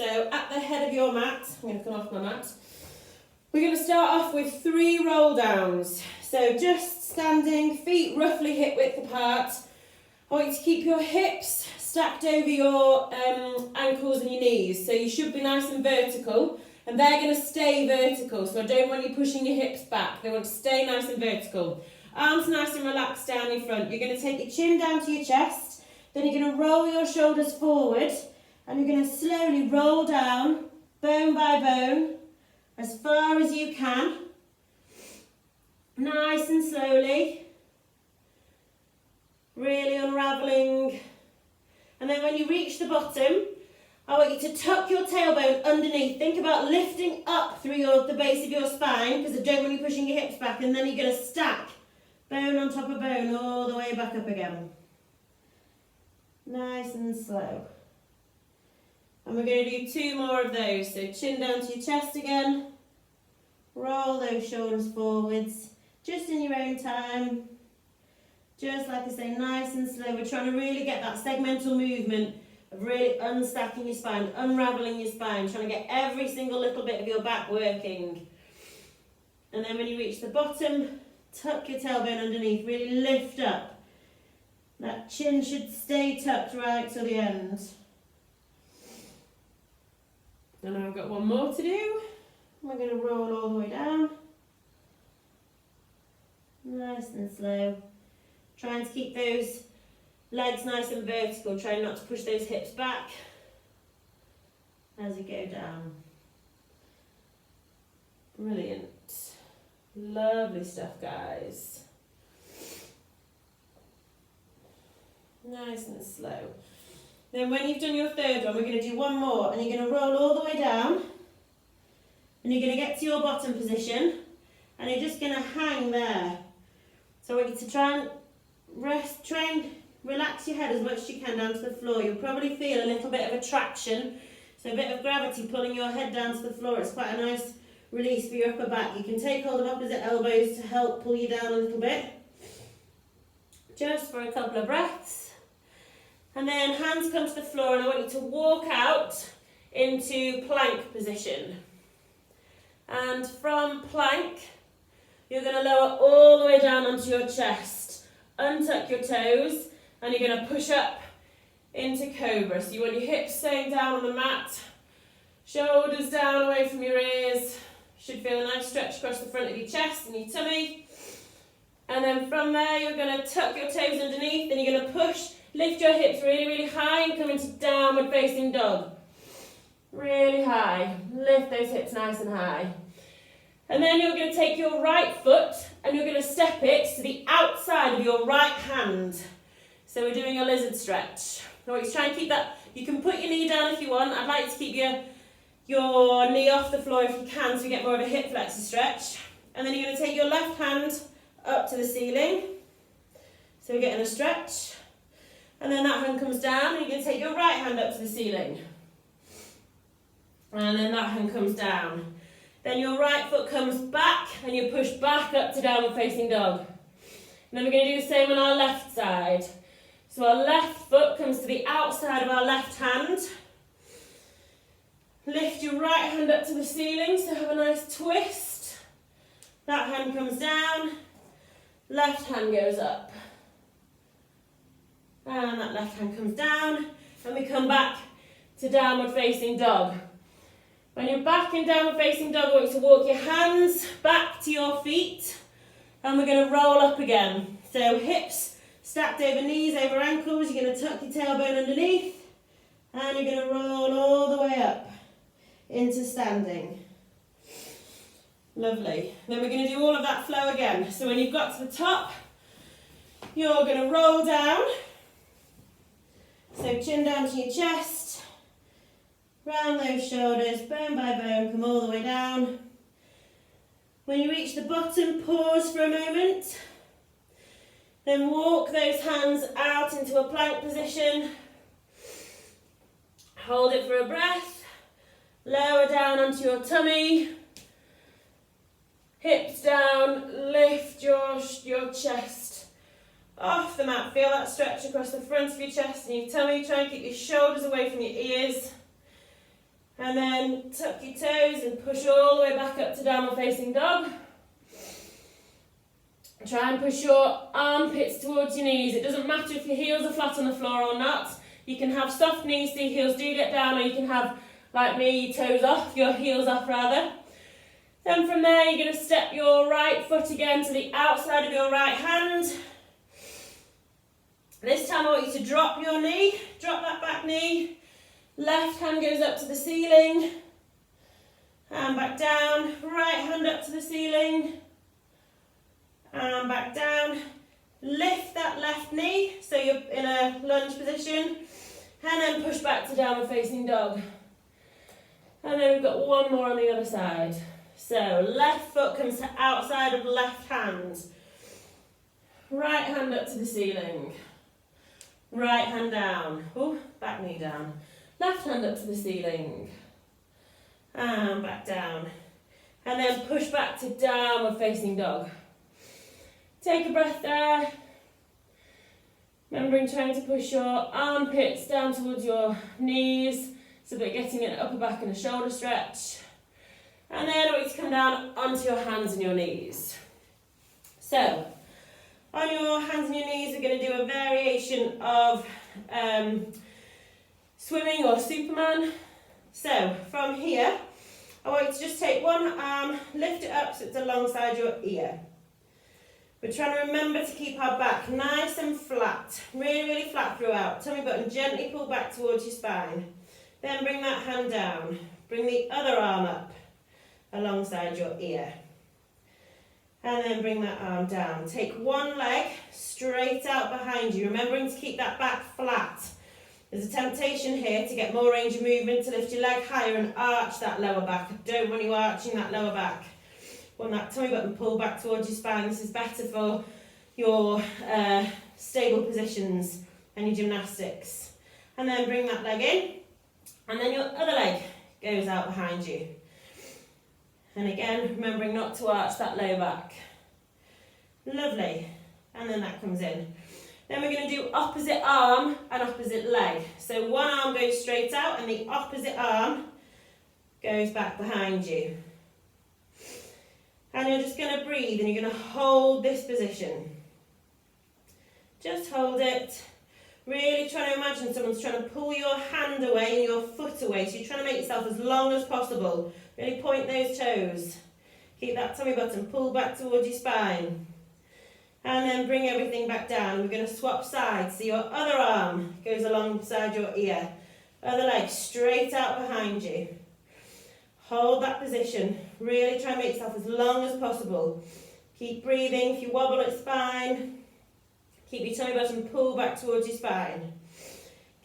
So at the head of your mat, I'm going to come off my mat. We're going to start off with 3 roll downs. So just standing, feet roughly hip width apart. I want you to keep your hips stacked over your ankles and your knees. So you should be nice and vertical. And they're going to stay vertical. So I don't want you pushing your hips back. They want to stay nice and vertical. Arms nice and relaxed down in front. You're going to take your chin down to your chest. Then you're going to roll your shoulders forward. And you're going to slowly roll down, bone by bone, as far as you can. Nice and slowly. Really unravelling. And then when you reach the bottom, I want you to tuck your tailbone underneath. Think about lifting up through the base of your spine, because I don't want you pushing your hips back. And then you're going to stack bone on top of bone all the way back up again. Nice and slow. And we're going to do 2 more of those. So chin down to your chest again. Roll those shoulders forwards, just in your own time. Just like I say, nice and slow. We're trying to really get that segmental movement of really unstacking your spine, unravelling your spine, trying to get every single little bit of your back working. And then when you reach the bottom, tuck your tailbone underneath, really lift up. That chin should stay tucked right till the end. And I've got 1 more to do. We're going to roll all the way down. Nice and slow. Trying to keep those legs nice and vertical. Trying not to push those hips back as you go down. Brilliant. Lovely stuff, guys. Nice and slow. Then when you've done your 3rd one, we're going to do 1 more, and you're going to roll all the way down, and you're going to get to your bottom position, and you're just going to hang there. So I want you to try and relax your head as much as you can down to the floor. You'll probably feel a little bit of attraction, so a bit of gravity pulling your head down to the floor. It's quite a nice release for your upper back. You can take hold of opposite elbows to help pull you down a little bit, just for a couple of breaths. And then hands come to the floor, and I want you to walk out into plank position. And from plank, you're going to lower all the way down onto your chest. Untuck your toes, and you're going to push up into cobra. So you want your hips staying down on the mat, shoulders down away from your ears. Should feel a nice stretch across the front of your chest and your tummy. And then from there, you're going to tuck your toes underneath, and you're going to push. Lift your hips really, really high and come into downward facing dog. Really high. Lift those hips nice and high. And then you're going to take your right foot and you're going to step it to the outside of your right hand. So we're doing a lizard stretch. I want you to try and keep that. You can put your knee down if you want. I'd like you to keep your knee off the floor if you can, so you get more of a hip flexor stretch. And then you're going to take your left hand up to the ceiling. So we're getting a stretch. And then that hand comes down, and you're going to take your right hand up to the ceiling. And then that hand comes down. Then your right foot comes back, and you push back up to downward facing dog. And then we're going to do the same on our left side. So our left foot comes to the outside of our left hand. Lift your right hand up to the ceiling, so have a nice twist. That hand comes down, left hand goes up. And that left hand comes down, and we come back to downward facing dog. When you're back in downward facing dog, I want you to walk your hands back to your feet, and we're going to roll up again. So hips stacked over knees, over ankles. You're going to tuck your tailbone underneath, and you're going to roll all the way up into standing. Lovely. Then we're going to do all of that flow again. So when you've got to the top, you're going to roll down. So chin down to your chest, round those shoulders, bone by bone, come all the way down. When you reach the bottom, pause for a moment. Then walk those hands out into a plank position. Hold it for a breath. Lower down onto your tummy. Hips down, lift your chest off the mat. Feel that stretch across the front of your chest and your tummy. Try and keep your shoulders away from your ears. And then tuck your toes and push all the way back up to downward facing dog. Try and push your armpits towards your knees. It doesn't matter if your heels are flat on the floor or not. You can have soft knees so your heels do get down, or you can have, like me, your toes off, your heels off rather. Then from there you're going to step your right foot again to the outside of your right hand. This time I want you to drop your knee, drop that back knee. Left hand goes up to the ceiling. And back down. Right hand up to the ceiling. And back down. Lift that left knee so you're in a lunge position. And then push back to downward facing dog. And then we've got one more on the other side. So left foot comes to outside of left hand. Right hand up to the ceiling. Right hand down. Oh, back knee down. Left hand up to the ceiling. And back down. And then push back to downward facing dog. Take a breath there. Remembering trying to push your armpits down towards your knees so that you're getting an upper back and a shoulder stretch. And then I want you to come down onto your hands and your knees. So, on your hands and your knees, we're going to do a variation of swimming or Superman. So, from here, I want you to just take one arm, lift it up so it's alongside your ear. We're trying to remember to keep our back nice and flat, really, really flat throughout. Tummy button gently pull back towards your spine. Then bring that hand down. Bring the other arm up alongside your ear. And then bring that arm down. Take one leg straight out behind you, remembering to keep that back flat. There's a temptation here to get more range of movement, to lift your leg higher and arch that lower back. I don't want you arching that lower back. Want that tummy button pull back towards your spine. This is better for your stable positions and your gymnastics. And then bring that leg in. And then your other leg goes out behind you. And again, remembering not to arch that low back. Lovely. And then that comes in. Then we're going to do opposite arm and opposite leg. So one arm goes straight out and the opposite arm goes back behind you. And you're just going to breathe and you're going to hold this position. Just hold it. Really trying to imagine someone's trying to pull your hand away and your foot away. So you're trying to make yourself as long as possible. Really point those toes. Keep that tummy button pulled back towards your spine. And then bring everything back down. We're going to swap sides. So your other arm goes alongside your ear. Other leg straight out behind you. Hold that position. Really try and make yourself as long as possible. Keep breathing. If you wobble at spine, keep your tummy button pulled back towards your spine.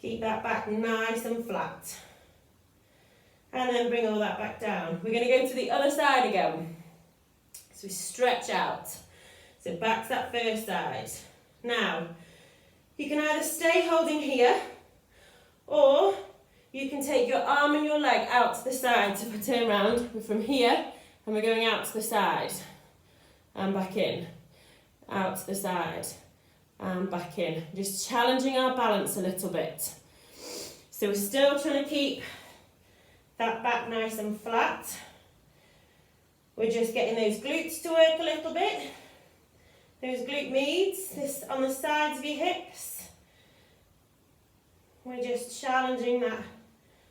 Keep that back nice and flat. And then bring all that back down. We're going to go to the other side again. So we stretch out. So back to that first side. Now, you can either stay holding here, or you can take your arm and your leg out to the side. So if I turn around, we're from here, and we're going out to the side. And back in. Out to the side. And back in. Just challenging our balance a little bit. So we're still trying to keep that back nice and flat. We're just getting those glutes to work a little bit. Those glute medius, this on the sides of your hips. We're just challenging that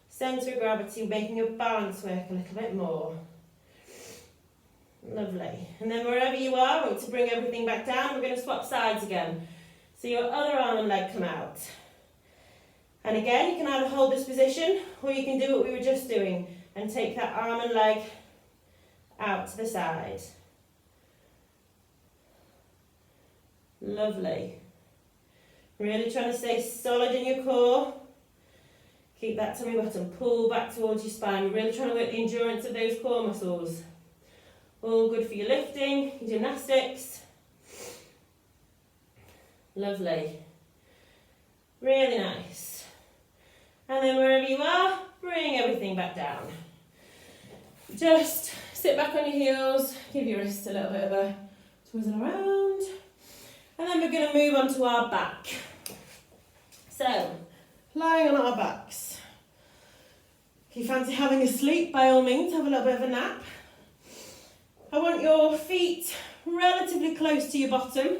centre of gravity, making your balance work a little bit more. Lovely. And then wherever you are, I want to bring everything back down. We're going to swap sides again. So your other arm and leg come out. And again, you can either hold this position, or you can do what we were just doing and take that arm and leg out to the side. Lovely. Really trying to stay solid in your core. Keep that tummy button pulled back towards your spine. Really trying to work the endurance of those core muscles. All good for your lifting, your gymnastics. Lovely. Really nice. And then wherever you are, bring everything back down. Just sit back on your heels, give your wrists a little bit of a twizzle around. And then we're going to move on to our back. So, lying on our backs. If you fancy having a sleep, by all means, have a little bit of a nap. I want your feet relatively close to your bottom,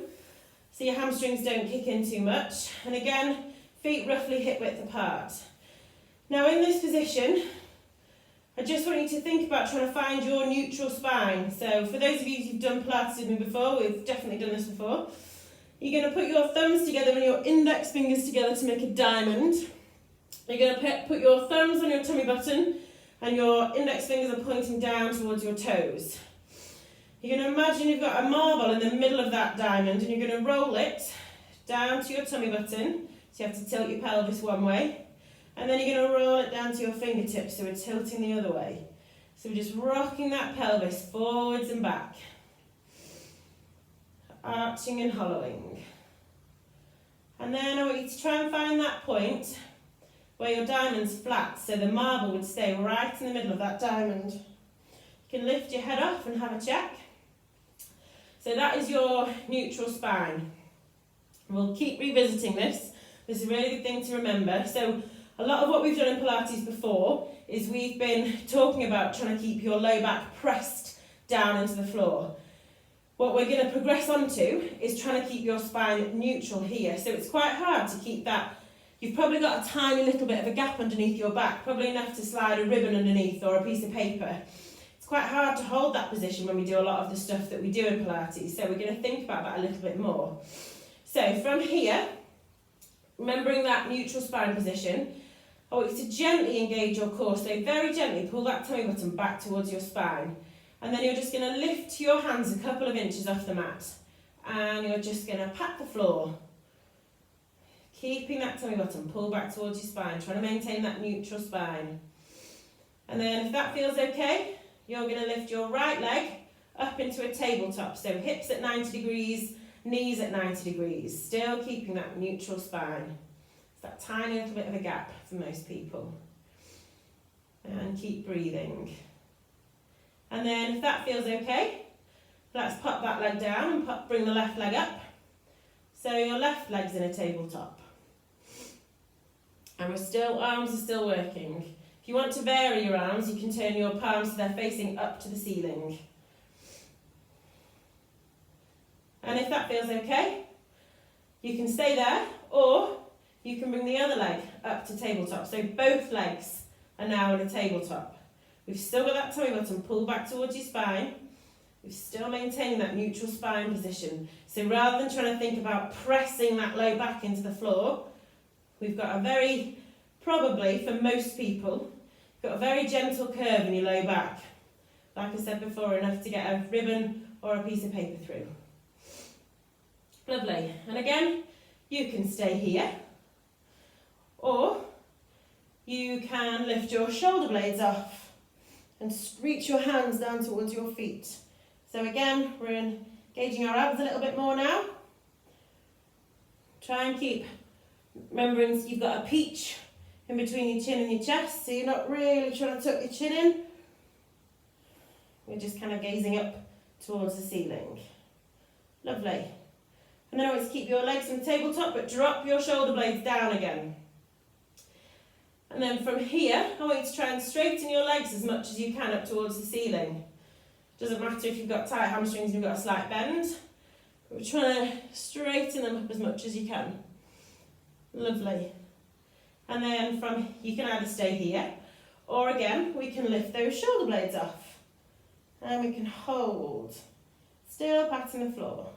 so your hamstrings don't kick in too much. And again, feet roughly hip width apart. Now in this position, I just want you to think about trying to find your neutral spine. So for those of you who've done Pilates with me before, we've definitely done this before, you're going to put your thumbs together and your index fingers together to make a diamond. You're going to put your thumbs on your tummy button and your index fingers are pointing down towards your toes. You're going to imagine you've got a marble in the middle of that diamond and you're going to roll it down to your tummy button. So you have to tilt your pelvis one way. And then you're going to roll it down to your fingertips, so we're tilting the other way. So we're just rocking that pelvis forwards and back. Arching and hollowing. And then I want you to try and find that point where your diamond's flat, so the marble would stay right in the middle of that diamond. You can lift your head off and have a check. So that is your neutral spine. We'll keep revisiting this. This is a really good thing to remember. So a lot of what we've done in Pilates before is we've been talking about trying to keep your low back pressed down into the floor. What we're going to progress on to is trying to keep your spine neutral here. So it's quite hard to keep that. You've probably got a tiny little bit of a gap underneath your back, probably enough to slide a ribbon underneath or a piece of paper. It's quite hard to hold that position when we do a lot of the stuff that we do in Pilates. So we're going to think about that a little bit more. So from here, remembering that neutral spine position, I want you to gently engage your core, so very gently pull that tummy button back towards your spine. And then you're just going to lift your hands a couple of inches off the mat. And you're just going to pat the floor. Keeping that tummy button pulled back towards your spine, trying to maintain that neutral spine. And then if that feels okay, you're going to lift your right leg up into a tabletop. So hips at 90 degrees, knees at 90 degrees. Still keeping that neutral spine. That tiny little bit of a gap for most people. And keep breathing. And then if that feels okay, let's pop that leg down and bring the left leg up. So your left leg's in a tabletop. And arms are still working. If you want to vary your arms, you can turn your palms so they're facing up to the ceiling. And if that feels okay, you can stay there, or you can bring the other leg up to tabletop. So both legs are now in a tabletop. We've still got that tummy button pulled back towards your spine. We're still maintaining that neutral spine position. So rather than trying to think about pressing that low back into the floor, we've got a very, probably for most people, got a very gentle curve in your low back. Like I said before, enough to get a ribbon or a piece of paper through. Lovely. And again, you can stay here. Or you can lift your shoulder blades off and reach your hands down towards your feet. So again, we're engaging our abs a little bit more now. Try and keep remembering you've got a peach in between your chin and your chest, so you're not really trying to tuck your chin in. We're just kind of gazing up towards the ceiling. Lovely. And then I want to keep your legs on the tabletop, but drop your shoulder blades down again. And then from here, I want you to try and straighten your legs as much as you can up towards the ceiling. Doesn't matter if you've got tight hamstrings and you've got a slight bend. We're trying to straighten them up as much as you can. Lovely. And then you can either stay here, or again, we can lift those shoulder blades off. And we can hold. Still patting the floor.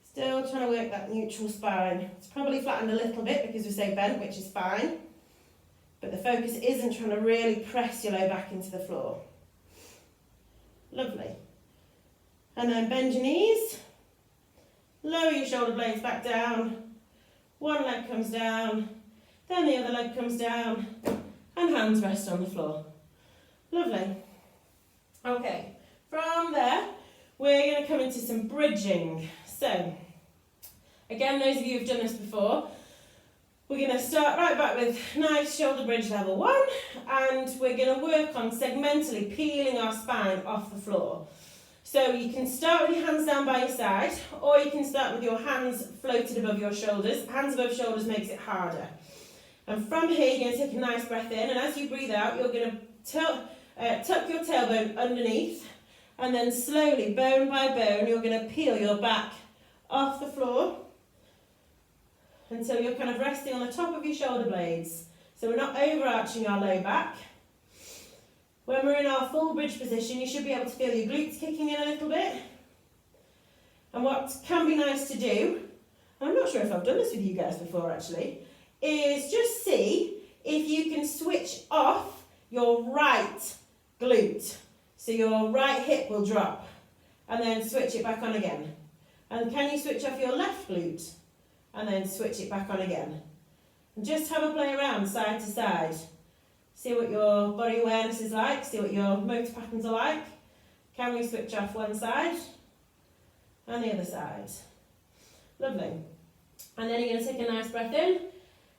Still trying to work that neutral spine. It's probably flattened a little bit because we're so bent, which is fine. But the focus isn't trying to really press your low back into the floor. Lovely. And then bend your knees. Lower your shoulder blades back down. One leg comes down. Then the other leg comes down. And hands rest on the floor. Lovely. Okay. From there, we're going to come into some bridging. So, again, those of you who've done this before, we're going to start right back with nice shoulder bridge level 1, and we're going to work on segmentally peeling our spine off the floor. So you can start with your hands down by your side, or you can start with your hands floated above your shoulders. Hands above shoulders makes it harder. And from here, you're going to take a nice breath in, and as you breathe out, you're going to tuck your tailbone underneath, and then slowly, bone by bone, you're going to peel your back off the floor until you're kind of resting on the top of your shoulder blades. So we're not overarching our low back. When we're in our full bridge position, you should be able to feel your glutes kicking in a little bit. And what can be nice to do, I'm not sure if I've done this with you guys before actually, is just see if you can switch off your right glute. So your right hip will drop and then switch it back on again. And can you switch off your left glute and then switch it back on again? And just have a play around side to side. See what your body awareness is like, see what your motor patterns are like. Can we switch off one side and the other side? Lovely. And then you're going to take a nice breath in.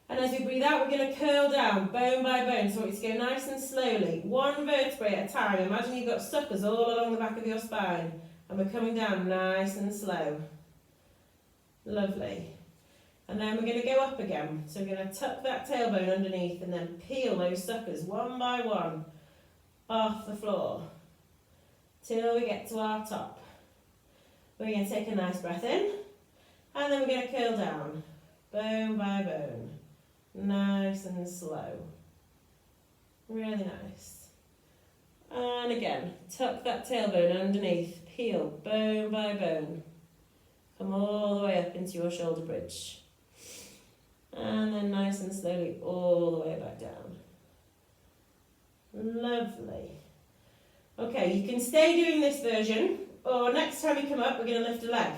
And as we breathe out, we're going to curl down, bone by bone. So I want you to go nice and slowly, one vertebrae at a time. Imagine you've got suckers all along the back of your spine. And we're coming down nice and slow. Lovely. And then we're going to go up again. So we're going to tuck that tailbone underneath and then peel those suckers one by one off the floor till we get to our top. We're going to take a nice breath in, and then we're going to curl down, bone by bone, nice and slow. Really nice. And again, tuck that tailbone underneath, peel bone by bone. Come all the way up into your shoulder bridge. And then nice and slowly all the way back down. Lovely. Okay, you can stay doing this version, or next time you come up, we're going to lift a leg.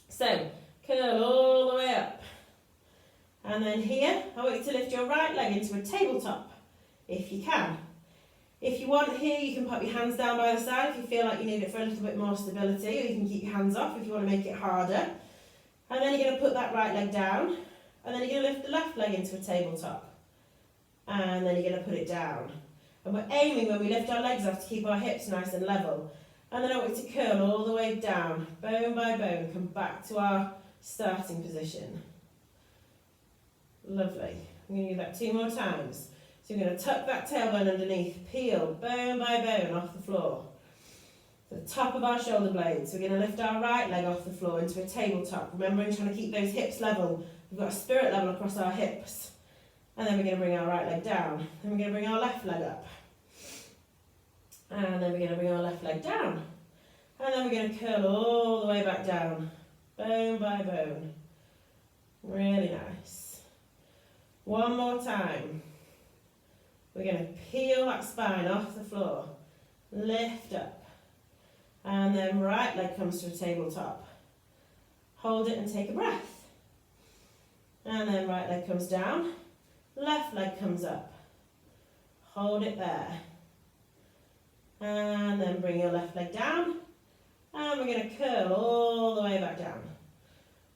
So, curl all the way up. And then here, I want you to lift your right leg into a tabletop, if you can. If you want here, you can pop your hands down by the side if you feel like you need it for a little bit more stability, or you can keep your hands off if you want to make it harder. And then you're going to put that right leg down, and then you're going to lift the left leg into a tabletop. And then you're going to put it down. And we're aiming when we lift our legs off to keep our hips nice and level. And then I want you to curl all the way down, bone by bone, come back to our starting position. Lovely. I'm going to do that 2 more times. So you're going to tuck that tailbone underneath, peel bone by bone off the floor. To the top of our shoulder blades. We're going to lift our right leg off the floor into a tabletop. Remembering trying to keep those hips level. We've got a spirit level across our hips. And then we're going to bring our right leg down. Then we're going to bring our left leg up. And then we're going to bring our left leg down. And then we're going to curl all the way back down. Bone by bone. Really nice. 1 more time. We're going to peel that spine off the floor. Lift up. And then right leg comes to a tabletop. Hold it and take a breath. And then right leg comes down. Left leg comes up. Hold it there. And then bring your left leg down. And we're going to curl all the way back down.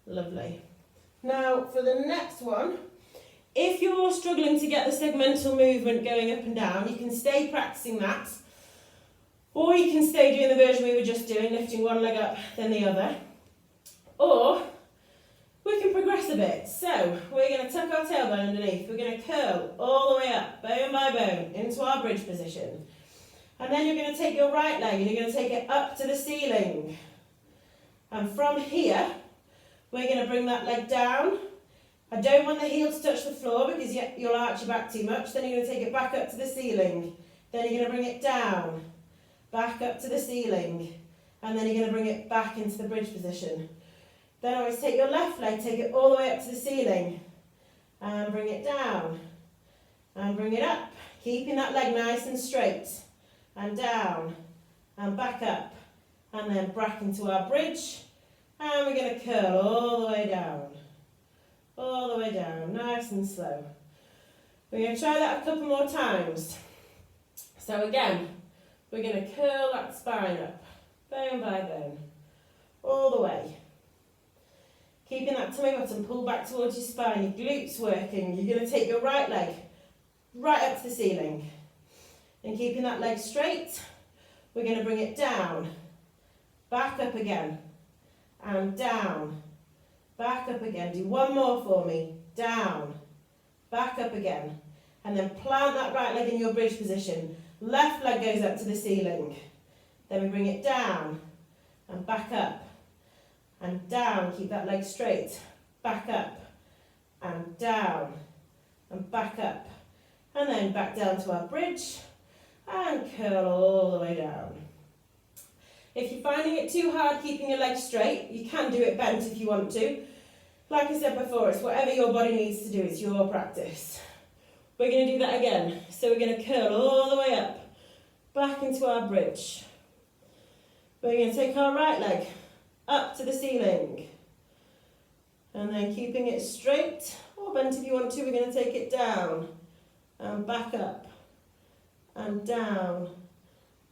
Lovely. Now for the next one, if you're struggling to get the segmental movement going up and down, you can stay practicing that. Or you can stay doing the version we were just doing, lifting one leg up, then the other. Or we can progress a bit. So we're going to tuck our tailbone underneath. We're going to curl all the way up, bone by bone, into our bridge position. And then you're going to take your right leg and you're going to take it up to the ceiling. And from here, we're going to bring that leg down. I don't want the heel to touch the floor because you'll arch your back too much. Then you're going to take it back up to the ceiling. Then you're going to bring it down, back up to the ceiling. And then you're going to bring it back into the bridge position. Then always take your left leg, take it all the way up to the ceiling. And bring it down. And bring it up. Keeping that leg nice and straight. And down. And back up. And then back into our bridge. And we're going to curl all the way down. All the way down. Nice and slow. We're going to try that a couple more times. So again, we're going to curl that spine up. Bone by bone. All the way. Keeping that tummy button pulled back towards your spine, your glutes working. You're going to take your right leg right up to the ceiling. And keeping that leg straight, we're going to bring it down, back up again, and down, back up again. Do 1 more for me. Down, back up again. And then plant that right leg in your bridge position. Left leg goes up to the ceiling. Then we bring it down and back up and down. Keep that leg straight. Back up and down and back up. And then back down to our bridge and curl all the way down. If you're finding it too hard keeping your legs straight, you can do it bent if you want to. Like I said before, it's whatever your body needs to do, it's your practice. We're going to do that again. So we're going to curl all the way up, back into our bridge. We're going to take our right leg up to the ceiling. And then keeping it straight, or bent if you want to, we're going to take it down and back up and down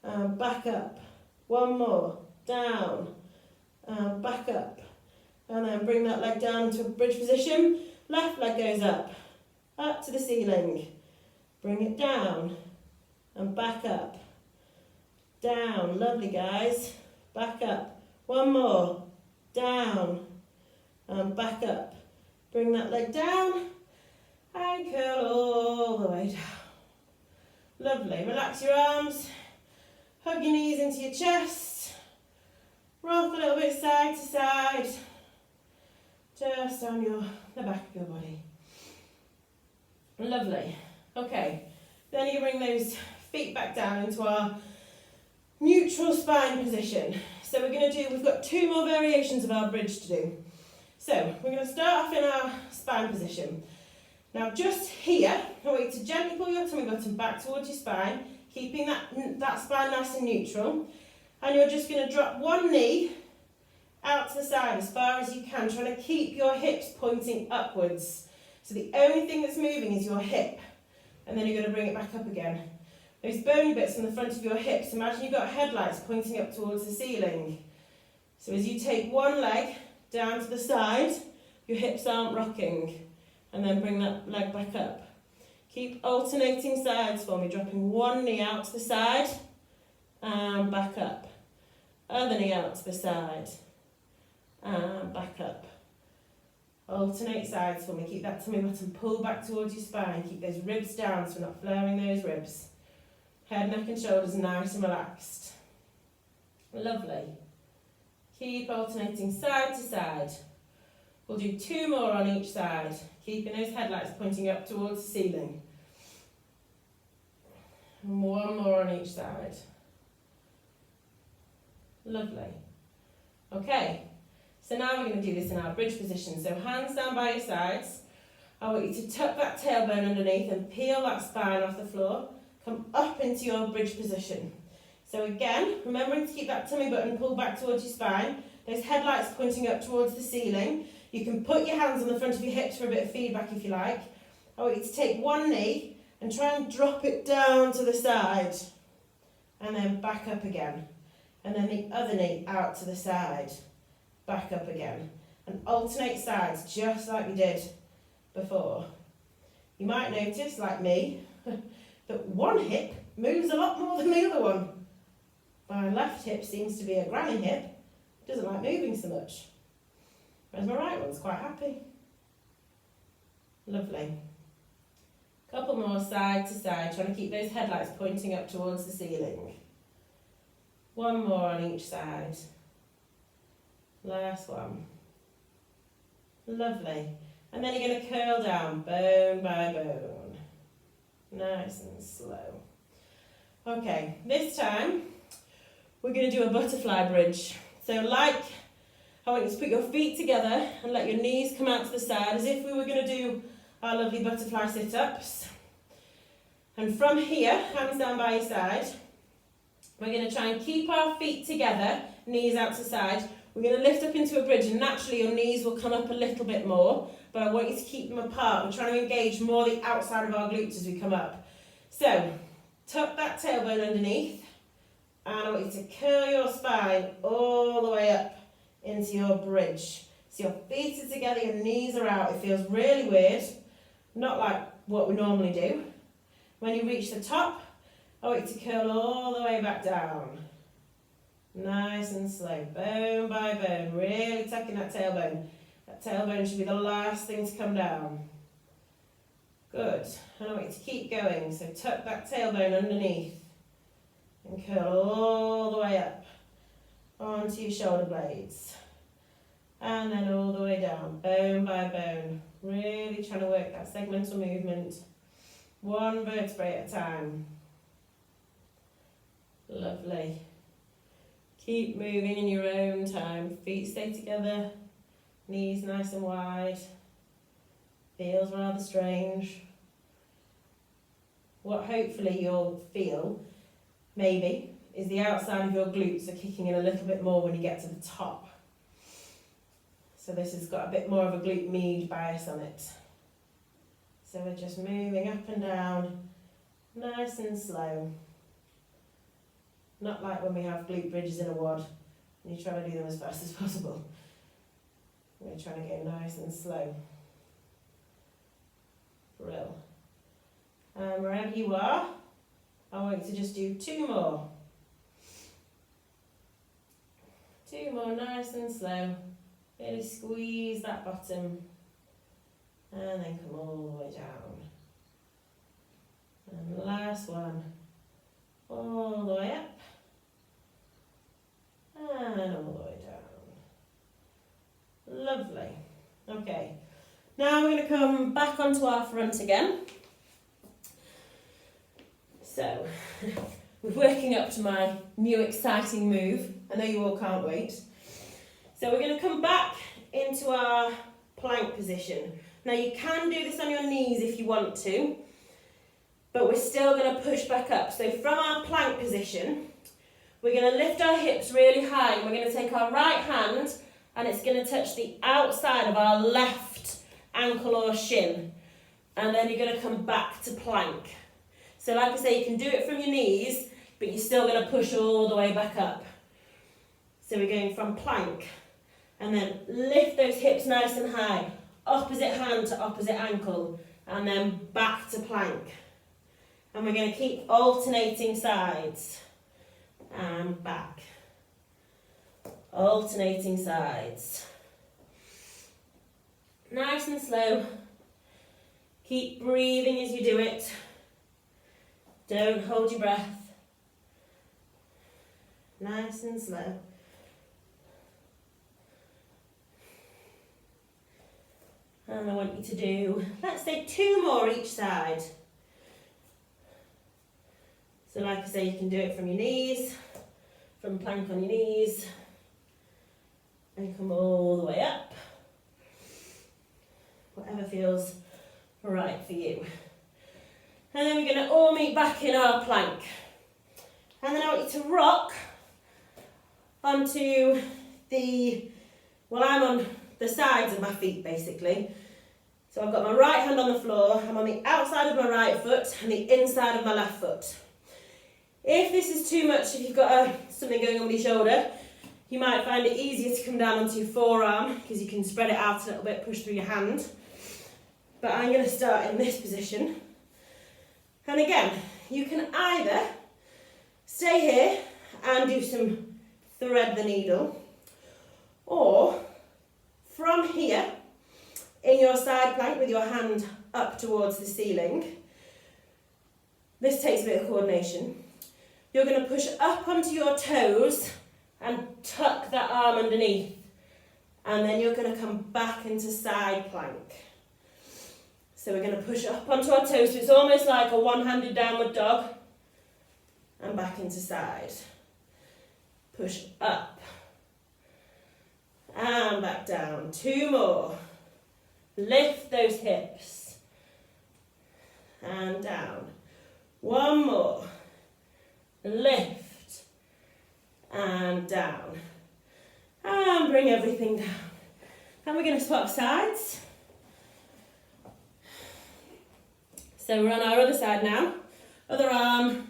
and back up. One more, down and back up. And then bring that leg down into a bridge position. Left leg goes up to the ceiling. Bring it down and back up. Down, lovely guys. Back up. One more, down and back up. Bring that leg down and curl all the way down. Lovely, relax your arms. Hug your knees into your chest. Rock a little bit side to side. Just on the back of your body. Lovely. Okay, then you bring those feet back down into our neutral spine position. So we've got 2 more variations of our bridge to do. So we're going to start off in our spine position. Now just here, I want you to gently pull your tummy button back towards your spine, keeping that spine nice and neutral. And you're just going to drop one knee out to the side as far as you can, trying to keep your hips pointing upwards. So the only thing that's moving is your hip. And then you're going to bring it back up again. Those bony bits in the front of your hips, imagine you've got headlights pointing up towards the ceiling. So as you take one leg down to the side, your hips aren't rocking. And then bring that leg back up. Keep alternating sides for me, dropping one knee out to the side and back up. Other knee out to the side and back up. Alternate sides for me. Keep that tummy button pulled back towards your spine. Keep those ribs down so we're not flaring those ribs. Head, neck and shoulders nice and relaxed. Lovely. Keep alternating side to side. We'll do 2 more on each side, keeping those headlights pointing up towards the ceiling. And 1 more on each side. Lovely. Okay, so now we're going to do this in our bridge position. So hands down by your sides. I want you to tuck that tailbone underneath and peel that spine off the floor. Come up into your bridge position. So again, remembering to keep that tummy button pulled back towards your spine. Those headlights pointing up towards the ceiling. You can put your hands on the front of your hips for a bit of feedback if you like. I want you to take one knee and try and drop it down to the side. And then back up again. And then the other knee out to the side. Back up again. And alternate sides just like we did before. You might notice, like me, that one hip moves a lot more than the other one. My left hip seems to be a granny hip. It doesn't like moving so much. Whereas my right one's quite happy. Lovely. Couple more side to side, trying to keep those headlights pointing up towards the ceiling. 1 more on each side. Last one. Lovely. And then you're going to curl down, bone by bone. Nice and slow. Okay, this time we're going to do a butterfly bridge. So I want you to put your feet together and let your knees come out to the side as if we were going to do our lovely butterfly sit-ups. And from here, hands down by your side, we're going to try and keep our feet together, knees out to the side. We're going to lift up into a bridge and naturally your knees will come up a little bit more, but I want you to keep them apart. We're trying to engage more the outside of our glutes as we come up. So, tuck that tailbone underneath and I want you to curl your spine all the way up into your bridge. So your feet are together, your knees are out. It feels really weird, not like what we normally do. When you reach the top, I want you to curl all the way back down. Nice and slow, bone by bone, really tucking that tailbone. That tailbone should be the last thing to come down. Good. And I want you to keep going. So tuck that tailbone underneath and curl all the way up onto your shoulder blades. And then all the way down, bone by bone. Really trying to work that segmental movement, one vertebrae at a time. Lovely. Keep moving in your own time. Feet stay together, knees nice and wide. Feels rather strange. What hopefully you'll feel, maybe, is the outside of your glutes are kicking in a little bit more when you get to the top. So this has got a bit more of a glute med bias on it. So we're just moving up and down, nice and slow. Not like when we have glute bridges in a WOD, and you try to do them as fast as possible. We're trying to go nice and slow. Brill. And wherever you are, I want you to just do 2 more. 2 more, nice and slow. Really squeeze that bottom. And then come all the way down. And the last one. All the way up. And all the way down. Lovely. Okay. Now we're going to come back onto our front again. So, we're working up to my new exciting move. I know you all can't wait. So we're going to come back into our plank position. Now you can do this on your knees if you want to, but we're still going to push back up. So from our plank position, we're going to lift our hips really high, and we're going to take our right hand and it's going to touch the outside of our left ankle or shin. And then you're going to come back to plank. So like I say, you can do it from your knees, but you're still going to push all the way back up. So we're going from plank, and then lift those hips nice and high, opposite hand to opposite ankle, and then back to plank. And we're going to keep alternating sides, and back. Alternating sides. Nice and slow. Keep breathing as you do it. Don't hold your breath. Nice and slow. And I want you to do, let's say 2 more each side. So like I say, you can do it from your knees, from plank on your knees, and come all the way up. Whatever feels right for you. And then we're going to all meet back in our plank. And then I want you to rock onto I'm on the sides of my feet basically. So I've got my right hand on the floor, I'm on the outside of my right foot and the inside of my left foot. If this is too much, if you've got something going on with your shoulder, you might find it easier to come down onto your forearm because you can spread it out a little bit, push through your hand. But I'm going to start in this position. And again, you can either stay here and do some thread the needle, or from here, in your side plank with your hand up towards the ceiling, this takes a bit of coordination. You're going to push up onto your toes and tuck that arm underneath, and then you're going to come back into side plank. So we're going to push up onto our toes, so it's almost like a one-handed downward dog, and back into side. Push up, and back down. 2 more. Lift those hips, and down. 1 more. Lift, and down. And bring everything down. And we're going to swap sides. So we're on our other side now. Other arm,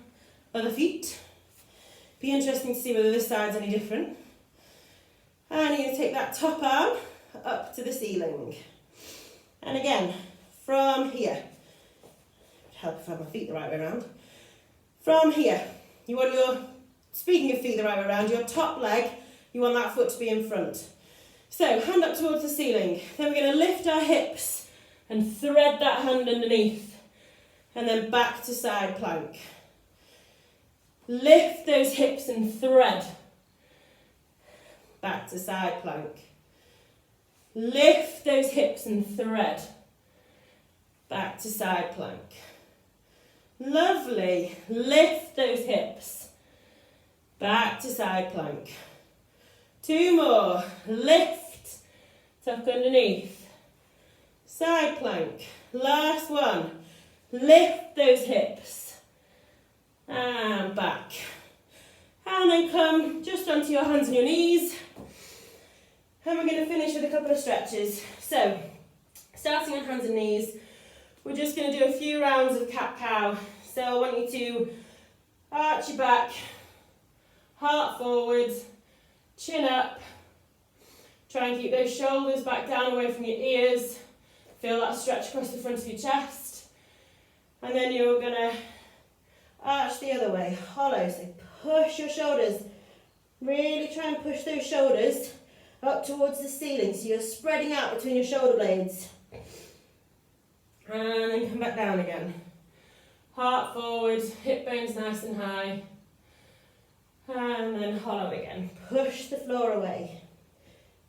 other feet. Be interesting to see whether this side's any different. And you're going to take that top arm up to the ceiling. And again, from here. It'd help if I have my feet the right way around. From here, you want your, speaking of feet the right way around, your top leg, you want that foot to be in front. So, hand up towards the ceiling. Then we're going to lift our hips and thread that hand underneath. And then back to side plank. Lift those hips and thread. Back to side plank. Lift those hips and thread. Back to side plank. Lovely. Lift those hips. Back to side plank. 2 more. Lift. Tuck underneath. Side plank. Last one. Lift those hips. And back. And then come just onto your hands and your knees. And we're going to finish with a couple of stretches. So, starting on hands and knees, we're just going to do a few rounds of cat-cow. So I want you to arch your back, heart forward, chin up. Try and keep those shoulders back down away from your ears. Feel that stretch across the front of your chest. And then you're going to arch the other way, hollow. So push your shoulders. Really try and push those shoulders up towards the ceiling. So you're spreading out between your shoulder blades. And then come back down again. Heart forward, hip bones nice and high. And then hollow again. Push the floor away.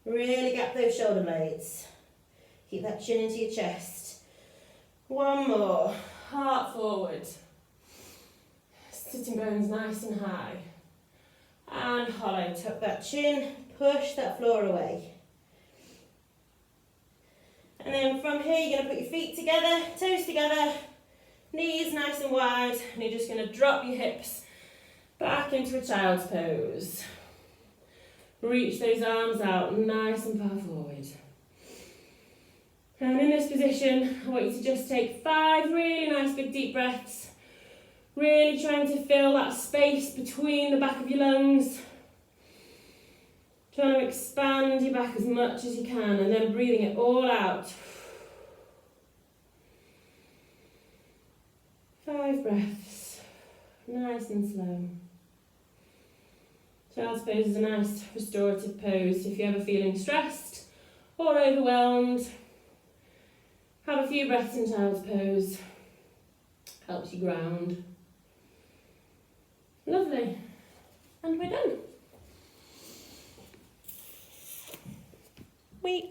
Really gap those shoulder blades. Keep that chin into your chest. One more. Heart forward. Sitting bones nice and high. And hollow. Tuck that chin. Push that floor away. And then from here, you're going to put your feet together, toes together, knees nice and wide, and you're just going to drop your hips back into a child's pose. Reach those arms out nice and far forward. And in this position, I want you to just take 5 really nice big deep breaths, really trying to fill that space between the back of your lungs. Trying to expand your back as much as you can and then breathing it all out. 5 breaths, nice and slow. Child's pose is a nice restorative pose. If you're ever feeling stressed or overwhelmed, have a few breaths in child's pose. Helps you ground. Lovely. And we're done.